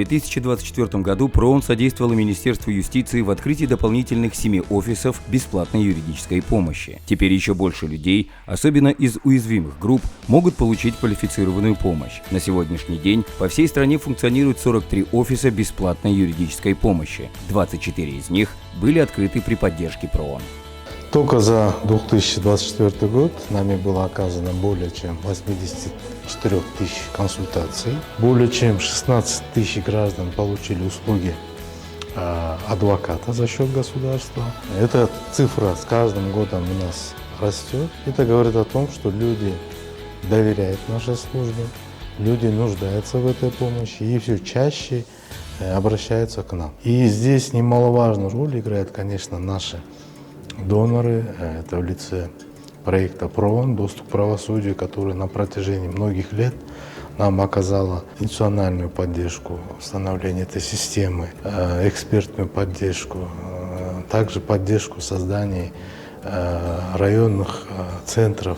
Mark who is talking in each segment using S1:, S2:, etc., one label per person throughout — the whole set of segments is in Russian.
S1: 2024 году ПРООН содействовало Министерству юстиции в открытии дополнительных 7 офисов бесплатной юридической помощи. Теперь еще больше людей, особенно из уязвимых групп, могут получить квалифицированную помощь. На сегодняшний день по всей стране функционирует 43 офиса бесплатной юридической помощи. 24 из них были открыты при поддержке ПРООН.
S2: Только за 2024 год нами было оказано более чем 84 тысяч консультаций. Более чем 16 тысяч граждан получили услуги адвоката за счет государства. Эта цифра с каждым годом у нас растет. Это говорит о том, что люди доверяют нашей службе, люди нуждаются в этой помощи и все чаще обращаются к нам. И здесь немаловажную роль играют, конечно, наши доноры, это в лице проекта ПРООН «Доступ к правосудию», который на протяжении многих лет нам оказала институциональную поддержку в становлении этой системы, экспертную поддержку, также поддержку в создании районных центров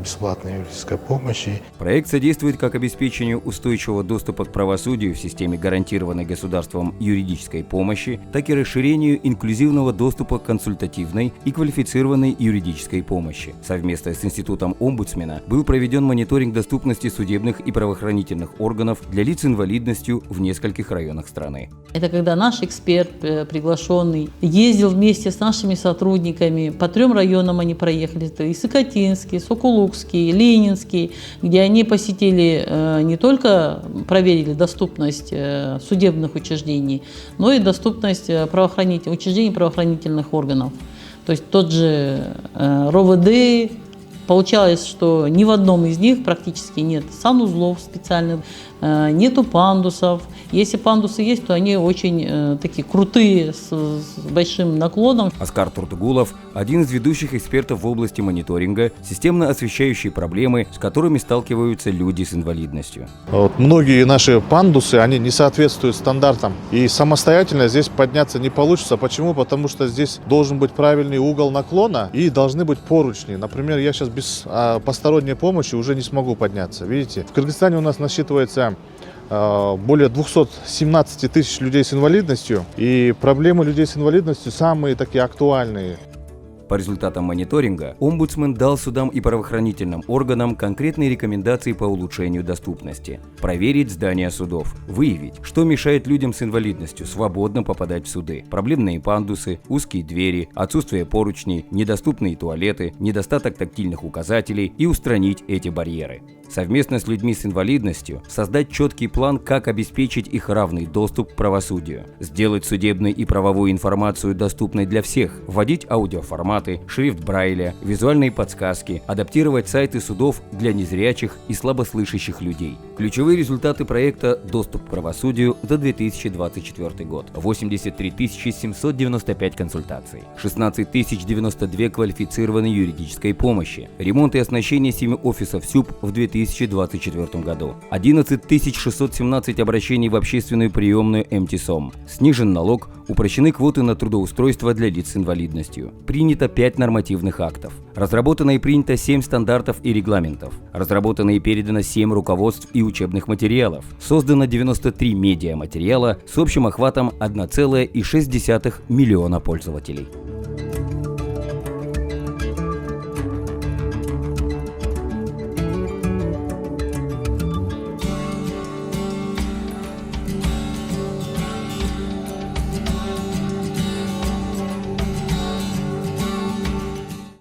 S2: бесплатной юридической помощи.
S1: Проект содействует как обеспечению устойчивого доступа к правосудию в системе гарантированной государством юридической помощи, так и расширению инклюзивного доступа к консультативной и квалифицированной юридической помощи. Совместно с Институтом омбудсмена был проведен мониторинг доступности судебных и правоохранительных органов для лиц с инвалидностью в нескольких районах страны.
S3: Это когда наш эксперт, приглашенный, ездил вместе с нашими сотрудниками по 3 районам они проехали, это и Сокотинский, Сокулукский, Ленинский, где они посетили, не только проверили доступность судебных учреждений, но и доступность учреждений правоохранительных органов. То есть тот же РОВД, получалось, что ни в одном из них практически нет санузлов специальных, нету пандусов. Если пандусы есть, то они очень такие крутые, с большим наклоном.
S1: Оскар Туртугулов – один из ведущих экспертов в области мониторинга, системно освещающий проблемы, с которыми сталкиваются люди с инвалидностью.
S4: Многие наши пандусы, они не соответствуют стандартам. И самостоятельно здесь подняться не получится. Почему? Потому что здесь должен быть правильный угол наклона и должны быть поручни. Например, я сейчас без посторонней помощи уже не смогу подняться. Видите? В Кыргызстане у нас насчитывается более 217 тысяч людей с инвалидностью, и проблемы людей с инвалидностью самые такие актуальные.
S1: По результатам мониторинга омбудсмен дал судам и правоохранительным органам конкретные рекомендации по улучшению доступности. Проверить здания судов, выявить, что мешает людям с инвалидностью свободно попадать в суды. Проблемные пандусы, узкие двери, отсутствие поручней, недоступные туалеты, недостаток тактильных указателей и устранить эти барьеры. Совместно с людьми с инвалидностью создать четкий план, как обеспечить их равный доступ к правосудию, сделать судебную и правовую информацию доступной для всех, вводить аудиоформаты, шрифт Брайля, визуальные подсказки, адаптировать сайты судов для незрячих и слабослышащих людей. Ключевые результаты проекта «Доступ к правосудию» за 2024 год. 83 795 консультаций, 16 092 квалифицированной юридической помощи, ремонт и оснащение 7 офисов СЮП в 2024 году, 11 617 обращений в общественную приемную МТСОМ, снижен налог, упрощены квоты на трудоустройство для лиц с инвалидностью, принято 5 нормативных актов, разработано и принято 7 стандартов и регламентов, разработано и передано 7 руководств и учебных материалов, создано 93 медиаматериала с общим охватом 1,6 миллиона пользователей.